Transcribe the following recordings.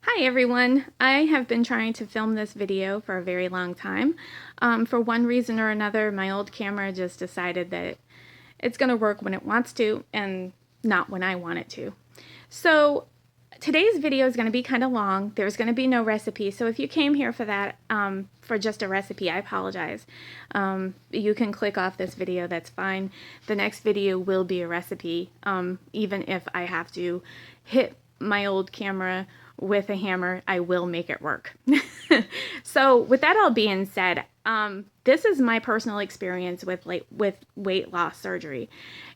Hi everyone! I have been trying to film this video for a very long time. For one reason or another, my old camera just decided that it's going to work when it wants to and not when I want it to. So today's video is going to be kind of long. There's going to be no recipe, so if you came here for that, for just a recipe, I apologize. You can click off this video, that's fine. The next video will be a recipe, even if I have to hit my old camera with a hammer, I will make it work. So with that all being said, this is my personal experience with weight loss surgery.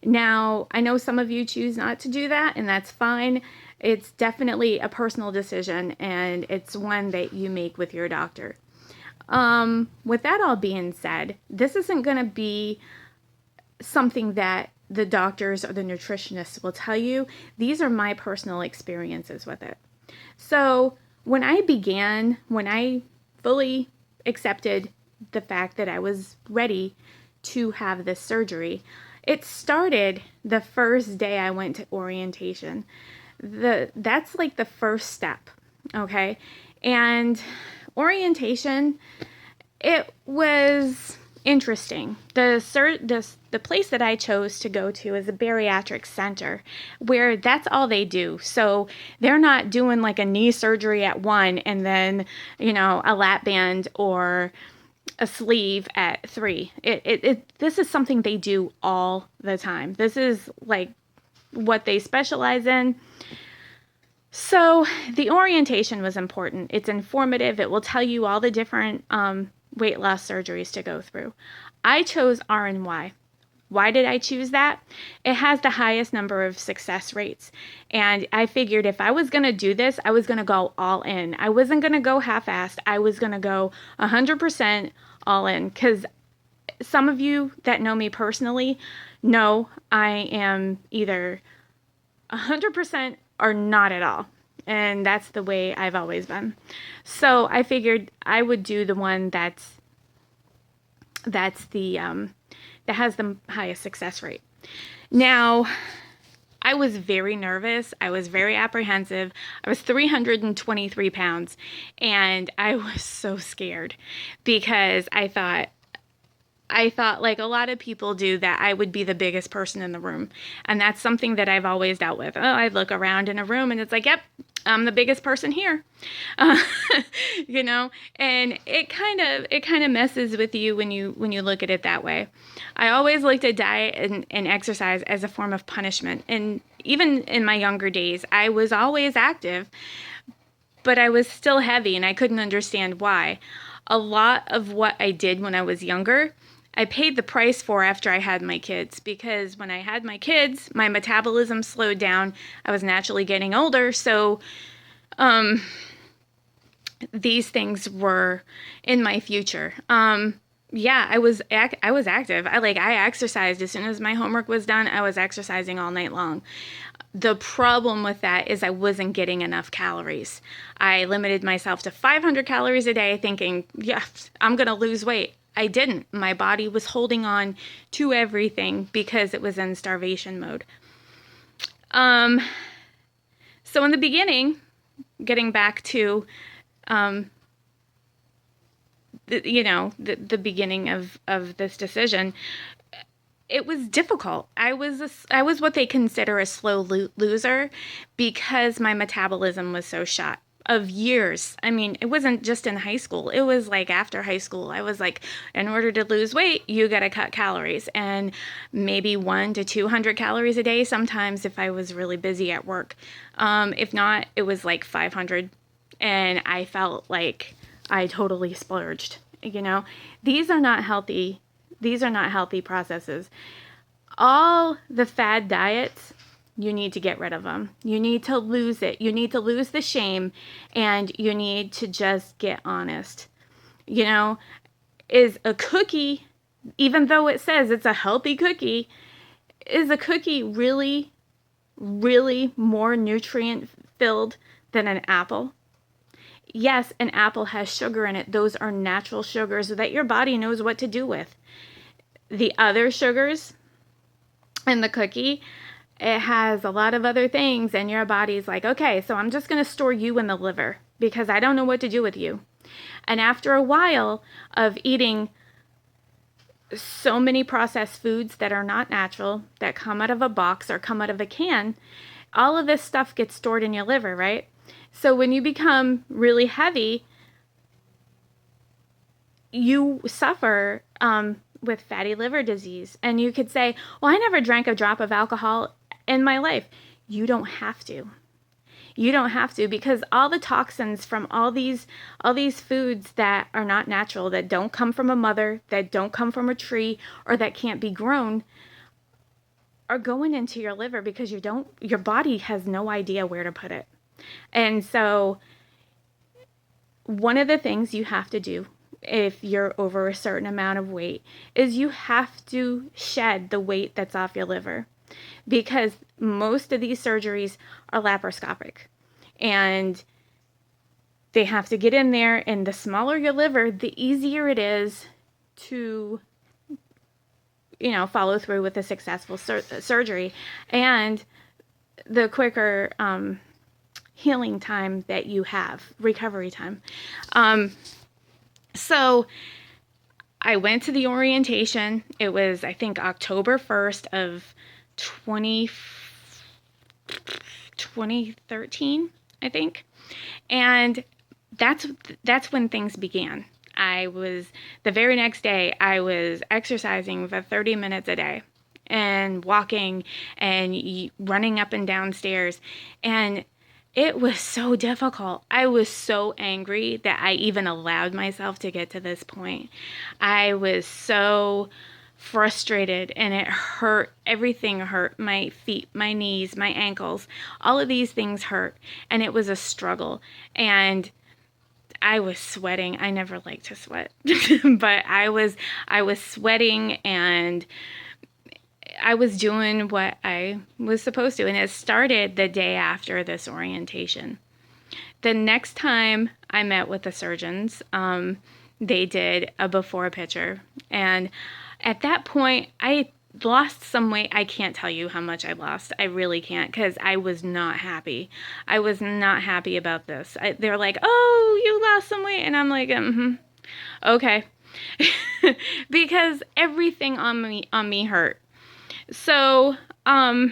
Now, I know some of you choose not to do that, and that's fine. It's definitely a personal decision, and it's one that you make with your doctor. With that all being said, this isn't going to be something that the doctors or the nutritionists will tell you. These are my personal experiences with it. So when I fully accepted the fact that I was ready to have this surgery, it started the first day I went to orientation. That's like the first step, okay? And orientation, it was interesting. The place that I chose to go to is a bariatric center where that's all they do. So they're not doing like a knee surgery at 1 and then, a lap band or a sleeve at 3. This is something they do all the time. This is like what they specialize in. So the orientation was important. It's informative. It will tell you all the different weight loss surgeries to go through. I chose RNY. Why did I choose that? It has the highest number of success rates. And I figured if I was going to do this, I was going to go all in. I wasn't going to go half-assed. I was going to go 100% all in. Because some of you that know me personally know I am either 100% or not at all. And that's the way I've always been. So I figured I would do the one that has the highest success rate. Now, I was very nervous. I was very apprehensive. I was 323 pounds, and I was so scared because I thought like a lot of people do that I would be the biggest person in the room. And that's something that I've always dealt with. Oh, I look around in a room and it's like, yep, I'm the biggest person here. And it kind of messes with you when you look at it that way. I always looked at diet and exercise as a form of punishment. And even in my younger days, I was always active, but I was still heavy and I couldn't understand why. A lot of what I did when I was younger, I paid the price for after I had my kids, because when I had my kids, my metabolism slowed down. I was naturally getting older, so these things were in my future. Yeah, I was active. I exercised as soon as my homework was done. I was exercising all night long. The problem with that is I wasn't getting enough calories. I limited myself to 500 calories a day thinking, yeah, I'm going to lose weight. I didn't. My body was holding on to everything because it was in starvation mode. So in the beginning, getting back to, the beginning of this decision, it was difficult. I was what they consider a slow loser because my metabolism was so shot of years. I mean, it wasn't just in high school. It was like after high school. I was like, in order to lose weight, you got to cut calories, and maybe 100 to 200 calories a day. Sometimes if I was really busy at work, if not, it was like 500, and I felt like I totally splurged. These are not healthy. These are not healthy processes. All the fad diets, you need to get rid of them. You need to lose it. You need to lose the shame, and you need to just get honest. Is a cookie, even though it says it's a healthy cookie, is a cookie really, really more nutrient filled than an apple? Yes, an apple has sugar in it. Those are natural sugars that your body knows what to do with. The other sugars in the cookie, it has a lot of other things, and your body's like, okay, so I'm just going to store you in the liver because I don't know what to do with you. And after a while of eating so many processed foods that are not natural, that come out of a box or come out of a can, all of this stuff gets stored in your liver, right? So when you become really heavy, you suffer with fatty liver disease. And you could say, well, I never drank a drop of alcohol in my life. You don't have to. You don't have to, because all the toxins from all these foods that are not natural, that don't come from a mother, that don't come from a tree, or that can't be grown, are going into your liver because your body has no idea where to put it. And so one of the things you have to do if you're over a certain amount of weight is you have to shed the weight that's off your liver, because most of these surgeries are laparoscopic, and they have to get in there, and the smaller your liver, the easier it is to follow through with a successful surgery, and the quicker healing time that you have, recovery time. So I went to the orientation. It was, I think, October 1st of 2013, I think. And that's when things began. The very next day, I was exercising for 30 minutes a day and walking and running up and down stairs. And it was so difficult. I was so angry that I even allowed myself to get to this point. I was so frustrated, and it hurt. Everything hurt. My feet, my knees, my ankles, all of these things hurt. And it was a struggle. And I was sweating. I never liked to sweat, but I was sweating, and I was doing what I was supposed to. And it started the day after this orientation. The next time I met with the surgeons, they did a before picture. And at that point, I lost some weight. I can't tell you how much I lost. I really can't, because I was not happy. I was not happy about this. They're like, oh, you lost some weight. And I'm like, okay. Because everything on me hurt. So, I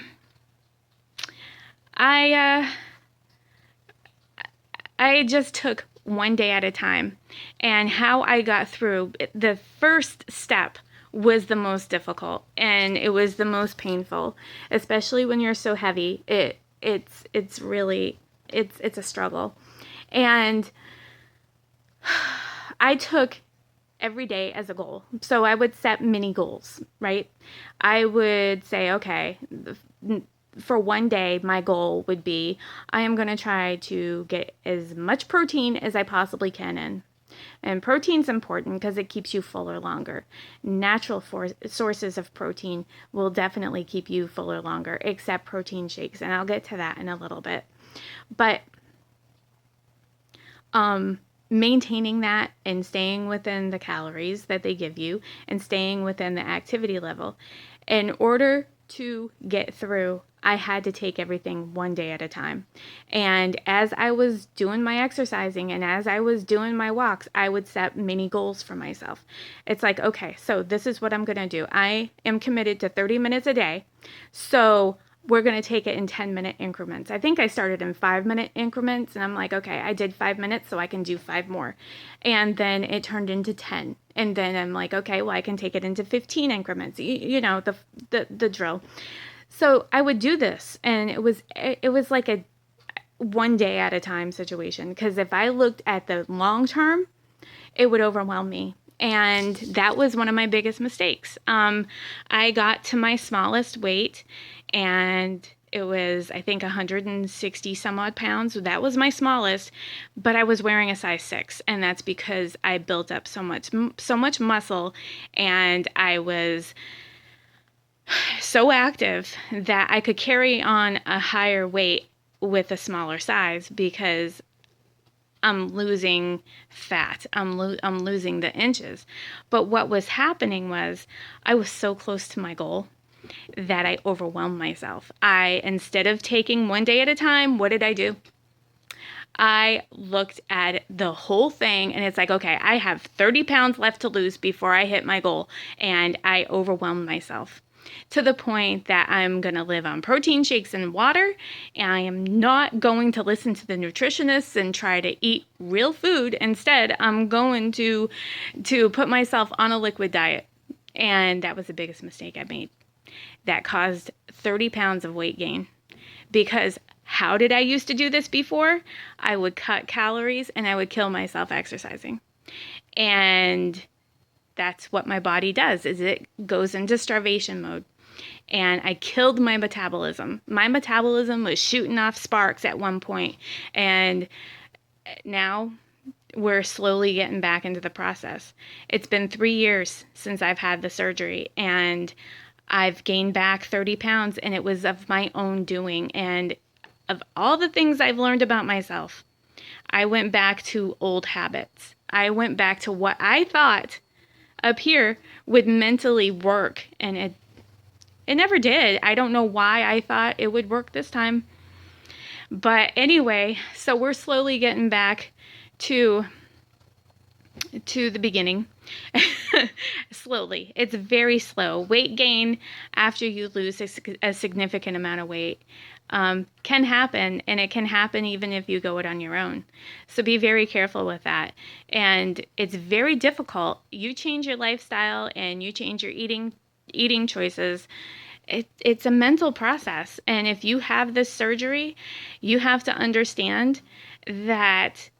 just took one day at a time, and how I got through. The first step was the most difficult, and it was the most painful, especially when you're so heavy. It's really a struggle, and I took every day as a goal. So I would set mini goals, right? I would say, okay, for one day, my goal would be, I am going to try to get as much protein as I possibly can in. And protein's important because it keeps you fuller longer. Natural sources of protein will definitely keep you fuller longer, except protein shakes. And I'll get to that in a little bit. But maintaining that and staying within the calories that they give you and staying within the activity level. In order to get through, I had to take everything one day at a time. And as I was doing my exercising and as I was doing my walks, I would set mini goals for myself. It's like, okay, so this is what I'm going to do. I am committed to 30 minutes a day. So we're going to take it in 10-minute increments. I think I started in 5-minute increments, and I'm like, okay, I did 5 minutes, so I can do 5 more. And then it turned into 10. And then I'm like, okay, well, I can take it into 15 increments. You know, the drill. So I would do this, and it was like a one day at a time situation, because if I looked at the long term, it would overwhelm me. And that was one of my biggest mistakes. I got to my smallest weight, and it was, I think, 160 some odd pounds. That was my smallest, but I was wearing a size 6, and that's because I built up so much muscle, and I was so active that I could carry on a higher weight with a smaller size, because I'm losing fat. I'm losing the inches. But what was happening was I was so close to my goal. that I overwhelmed myself. Instead of taking one day at a time, what did I do? I looked at the whole thing and it's like, okay, I have 30 pounds left to lose before I hit my goal. And I overwhelmed myself to the point that I'm going to live on protein shakes and water. And I am not going to listen to the nutritionists and try to eat real food. Instead, I'm going to put myself on a liquid diet. And that was the biggest mistake I made. That caused 30 pounds of weight gain. Because how did I used to do this before? I would cut calories and I would kill myself exercising. And that's what my body does, is it goes into starvation mode. And I killed my metabolism. My metabolism was shooting off sparks at one point, and now we're slowly getting back into the process. It's been 3 years since I've had the surgery, and I've gained back 30 pounds, and it was of my own doing. And of all the things I've learned about myself, I went back to old habits. I went back to what I thought up here would mentally work, and it never did. I don't know why I thought it would work this time. But anyway, so we're slowly getting back to the beginning. Slowly. It's very slow. Weight gain after you lose a significant amount of weight can happen, and it can happen even if you go it on your own. So be very careful with that. And it's very difficult. You change your lifestyle and you change your eating choices. It's a mental process. And if you have this surgery, you have to understand that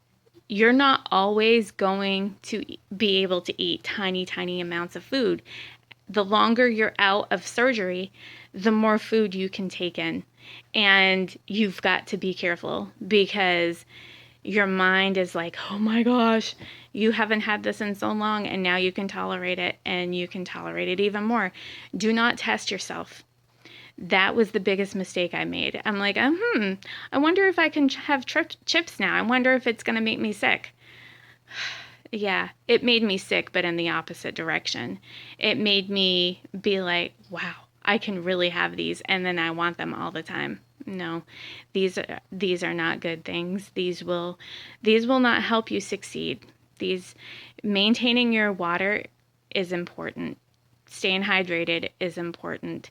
you're not always going to be able to eat tiny, tiny amounts of food. The longer you're out of surgery, the more food you can take in. And you've got to be careful, because your mind is like, oh my gosh, you haven't had this in so long, and now you can tolerate it, and you can tolerate it even more. Do not test yourself. That was the biggest mistake I made. I'm like, I wonder if I can have chips now. I wonder if it's going to make me sick. Yeah, it made me sick, but in the opposite direction. It made me be like, wow, I can really have these, and then I want them all the time. No, these are not good things. These will not help you succeed. Maintaining your water is important. Staying hydrated is important.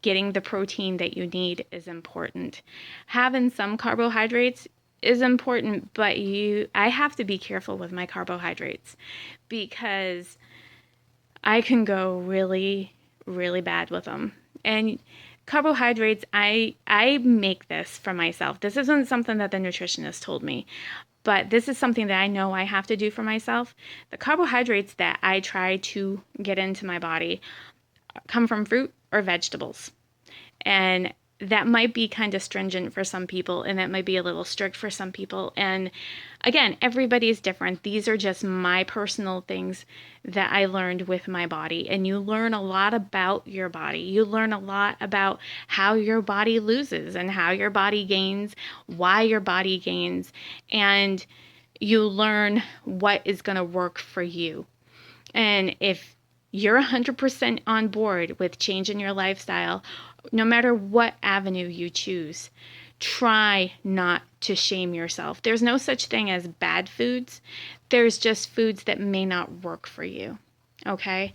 Getting the protein that you need is important. Having some carbohydrates is important, but I have to be careful with my carbohydrates, because I can go really, really bad with them. And carbohydrates, I make this for myself. This isn't something that the nutritionist told me, but this is something that I know I have to do for myself. The carbohydrates that I try to get into my body come from fruit or vegetables. And that might be kind of stringent for some people, and that might be a little strict for some people. And again, everybody's different. These are just my personal things that I learned with my body. And you learn a lot about your body. You learn a lot about how your body loses and how your body gains, why your body gains, and you learn what is going to work for you. And if you're 100% on board with changing your lifestyle, no matter what avenue you choose, try not to shame yourself. There's no such thing as bad foods. There's just foods that may not work for you. Okay?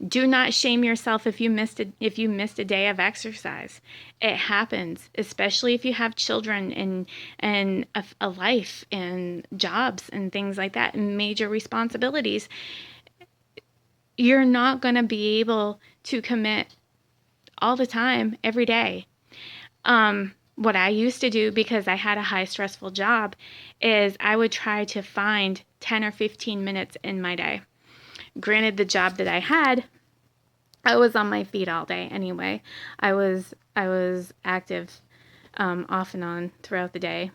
Do not shame yourself if you missed a day of exercise. It happens, especially if you have children and a life and jobs and things like that, and major responsibilities. You're not going to be able to commit all the time, every day. What I used to do, because I had a high stressful job, is I would try to find 10 or 15 minutes in my day. Granted, the job that I had, I was on my feet all day anyway. I was active off and on throughout the day,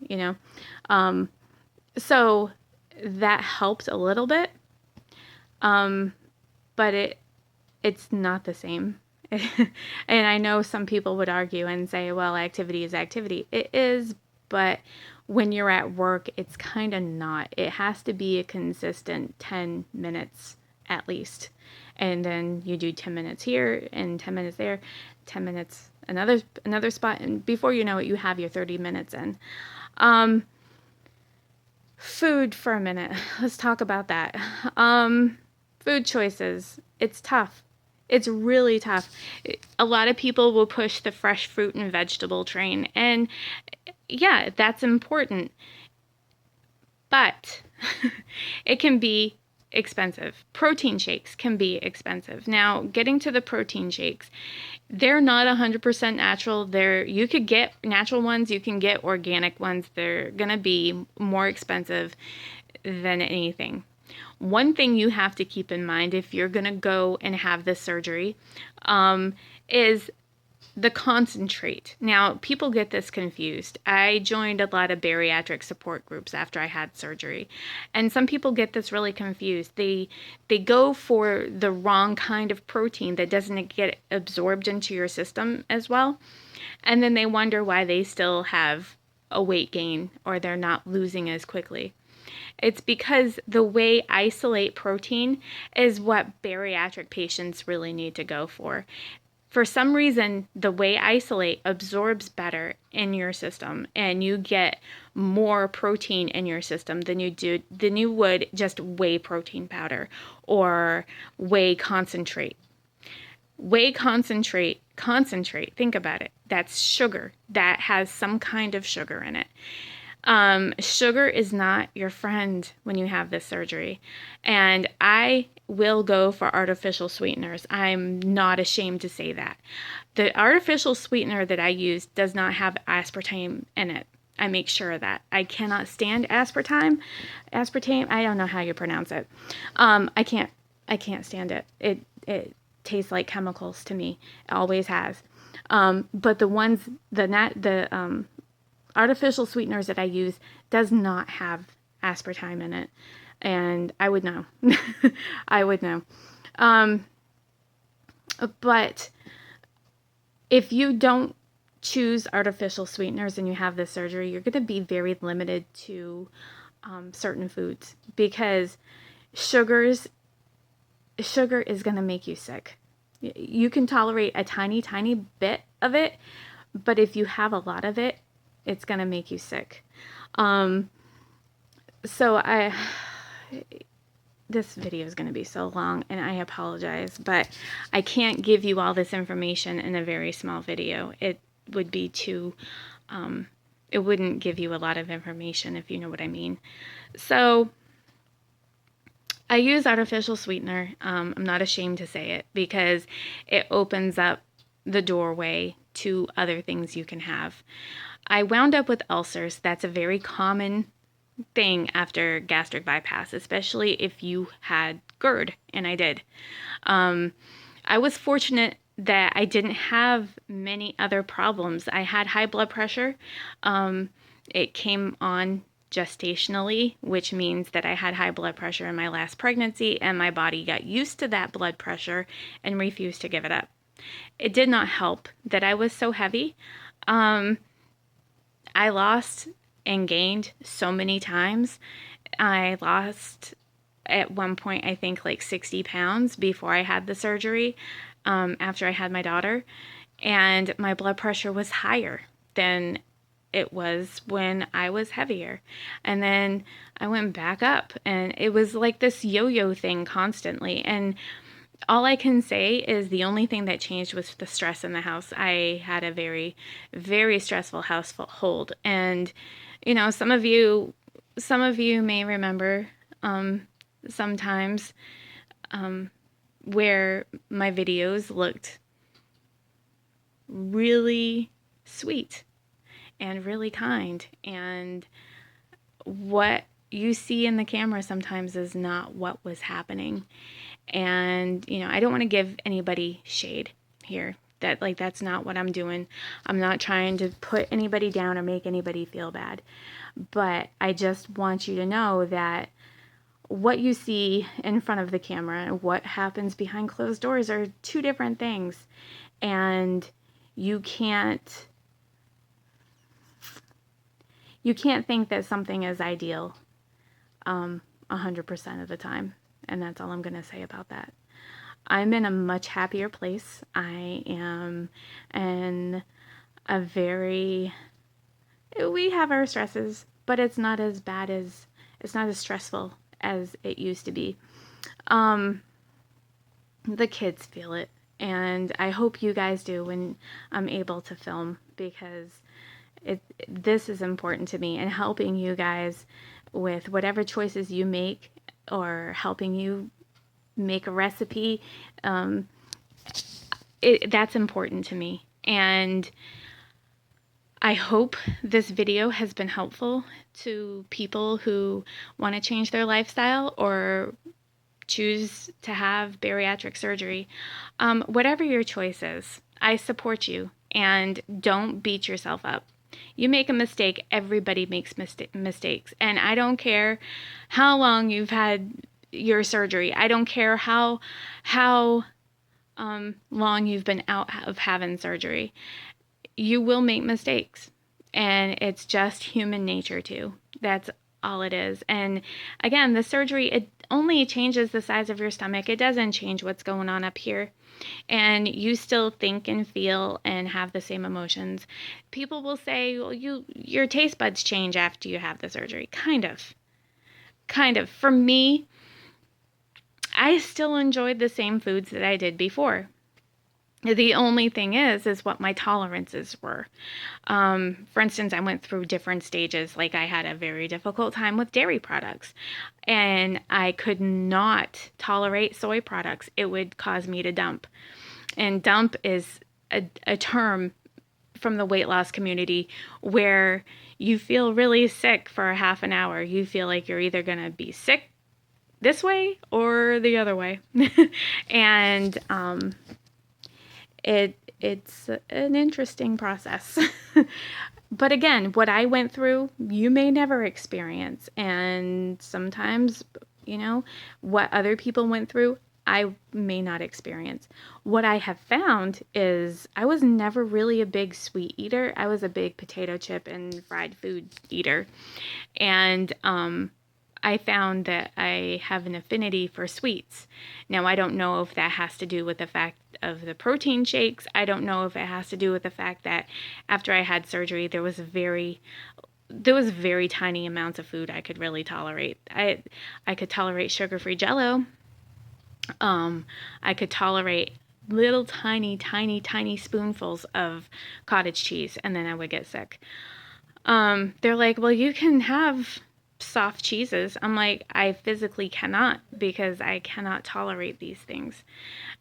you know. So that helped a little bit, but it's not the same. And I know some people would argue and say, well, activity is activity. It is, but when you're at work, it's kind of not. It has to be a consistent 10 minutes at least. And then you do 10 minutes here and 10 minutes there, 10 minutes another spot, and before you know it, you have your 30 minutes in. Food for a minute. Let's talk about that. Food choices. It's tough. It's really tough. A lot of people will push the fresh fruit and vegetable train, and yeah, that's important. But it can be expensive. Protein shakes can be expensive. Now, getting to the protein shakes, they're not 100% natural. You could get natural ones, you can get organic ones. They're going to be more expensive than anything. One thing you have to keep in mind if you're going to go and have this surgery is the concentrate. Now, people get this confused. I joined a lot of bariatric support groups after I had surgery, and some people get this really confused. They go for the wrong kind of protein that doesn't get absorbed into your system as well, and then they wonder why they still have a weight gain or they're not losing as quickly. It's because the whey isolate protein is what bariatric patients really need to go for. For some reason, the whey isolate absorbs better in your system, and you get more protein in your system than you would just whey protein powder or whey concentrate. Whey concentrate, think about it. That's sugar that has some kind of sugar in it. Sugar is not your friend when you have this surgery. And I will go for artificial sweeteners. I'm not ashamed to say that. The artificial sweetener that I use does not have aspartame in it. I make sure of that. I cannot stand aspartame. I don't know how you pronounce it. I can't stand it. It tastes like chemicals to me. It always has. But the artificial sweeteners that I use does not have aspartame in it, and I would know. I would know. But if you don't choose artificial sweeteners and you have this surgery, you're going to be very limited to certain foods, because sugar is going to make you sick. You can tolerate a tiny, tiny bit of it, but if you have a lot of it, it's going to make you sick. This video is going to be so long, and I apologize, but I can't give you all this information in a very small video. It would be it wouldn't give you a lot of information, if you know what I mean. So I use artificial sweetener. I'm not ashamed to say it, because it opens up the doorway to other things you can have. I wound up with ulcers. That's a very common thing after gastric bypass, especially if you had GERD, and I did. I was fortunate that I didn't have many other problems. I had high blood pressure. It came on gestationally, which means that I had high blood pressure in my last pregnancy, and my body got used to that blood pressure and refused to give it up. It did not help that I was so heavy. I lost and gained so many times. I lost at one point, I think, like 60 pounds before I had the surgery, after I had my daughter. And my blood pressure was higher than it was when I was heavier. And then I went back up, and it was like this yo-yo thing constantly. And all I can say is the only thing that changed was the stress in the house. I had a very, very stressful household. And, some of you may remember sometimes where my videos looked really sweet and really kind. And what you see in the camera sometimes is not what was happening. And, I don't want to give anybody shade here. That's not what I'm doing. I'm not trying to put anybody down or make anybody feel bad. But I just want you to know that what you see in front of the camera and what happens behind closed doors are two different things. And you can't think that something is ideal 100% of the time. And that's all I'm going to say about that. I'm in a much happier place. I am in a very, we have our stresses, but it's not as bad as, it's not as stressful as it used to be. The kids feel it, and I hope you guys do when I'm able to film, because this is important to me, and helping you guys with whatever choices you make, or helping you make a recipe, that's important to me. And I hope this video has been helpful to people who want to change their lifestyle or choose to have bariatric surgery. Whatever your choice is, I support you, and don't beat yourself up. You make a mistake, everybody makes mistakes. And I don't care how long you've had your surgery. I don't care how long you've been out of having surgery. You will make mistakes, and it's just human nature too. That's all it is. And again, the surgery, it only changes the size of your stomach. It doesn't change what's going on up here. And you still think and feel and have the same emotions. People will say, well, your taste buds change after you have the surgery. Kind of. For me, I still enjoyed the same foods that I did before. The only thing is what my tolerances were. For instance, I went through different stages. Like, I had a very difficult time with dairy products, and I could not tolerate soy products. It would cause me to dump. And dump is a term from the weight loss community where you feel really sick for a half an hour. You feel like you're either going to be sick this way or the other way. And it's an interesting process. But again, what I went through, you may never experience. And sometimes, what other people went through, I may not experience. What I have found is I was never really a big sweet eater. I was a big potato chip and fried food eater. And I found that I have an affinity for sweets. Now, I don't know if that has to do with the fact of the protein shakes. I don't know if it has to do with the fact that after I had surgery, there was very tiny amounts of food I could really tolerate. I could tolerate sugar-free Jell-O. I could tolerate little tiny spoonfuls of cottage cheese, and then I would get sick. They're like, well, you can have soft cheeses. I'm like, I physically cannot, because I cannot tolerate these things.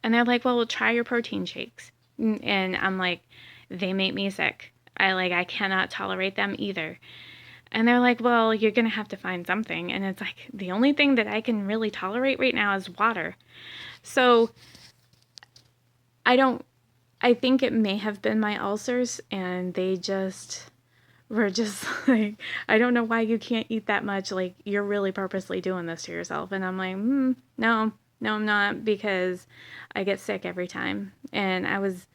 And they're like, well, try your protein shakes. And I'm like, they make me sick. I cannot tolerate them either. And they're like, well, you're going to have to find something. And it's like, the only thing that I can really tolerate right now is water. So I think it may have been my ulcers, and they just were just like, I don't know why you can't eat that much. Like, you're really purposely doing this to yourself. And I'm like, no, I'm not, because I get sick every time. And I was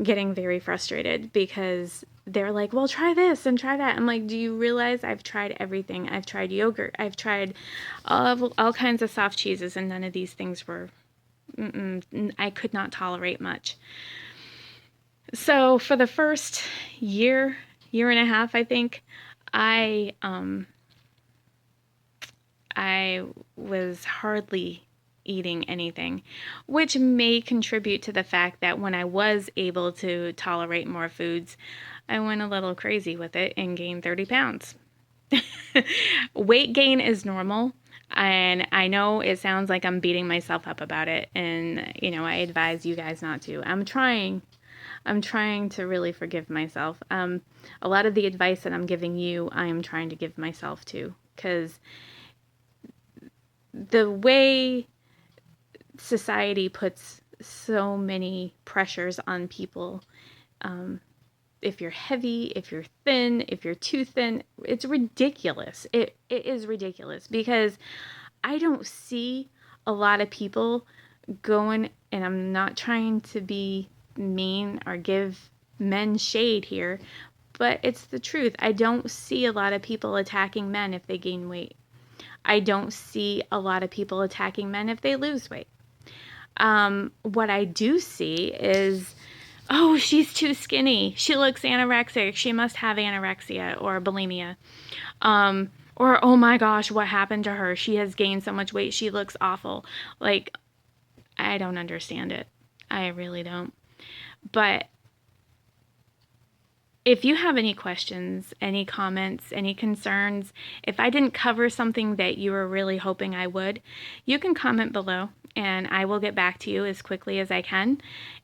getting very frustrated because they're like, well, try this and try that. I'm like, do you realize I've tried everything? I've tried yogurt. I've tried all kinds of soft cheeses, and none of these things were, I could not tolerate much. So for the first year and a half, I think, I was hardly eating anything, which may contribute to the fact that when I was able to tolerate more foods, I went a little crazy with it and gained 30 pounds. Weight gain is normal, and I know it sounds like I'm beating myself up about it, and I advise you guys not to. I'm trying to really forgive myself. A lot of the advice that I'm giving you, I am trying to give myself too, because the way society puts so many pressures on people, if you're heavy, if you're thin, if you're too thin, it's ridiculous. It is ridiculous, because I don't see a lot of people going, and I'm not trying to be mean or give men shade here, but it's the truth. I don't see a lot of people attacking men if they gain weight. I don't see a lot of people attacking men if they lose weight. What I do see is, oh, she's too skinny. She looks anorexic. She must have anorexia or bulimia. Or, oh my gosh, what happened to her? She has gained so much weight. She looks awful. Like, I don't understand it. I really don't. But if you have any questions, any comments, any concerns, if I didn't cover something that you were really hoping I would, you can comment below and I will get back to you as quickly as I can.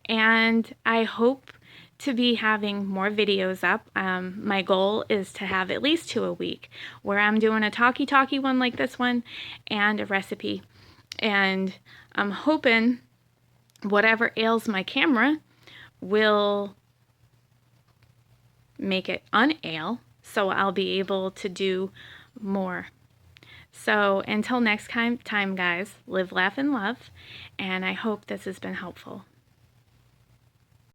And I hope to be having more videos up. My goal is to have at least 2 a week where I'm doing a talkie one like this one and a recipe. And I'm hoping whatever ails my camera will make it unail, so I'll be able to do more. So until next time guys, live, laugh, and love, and I hope this has been helpful.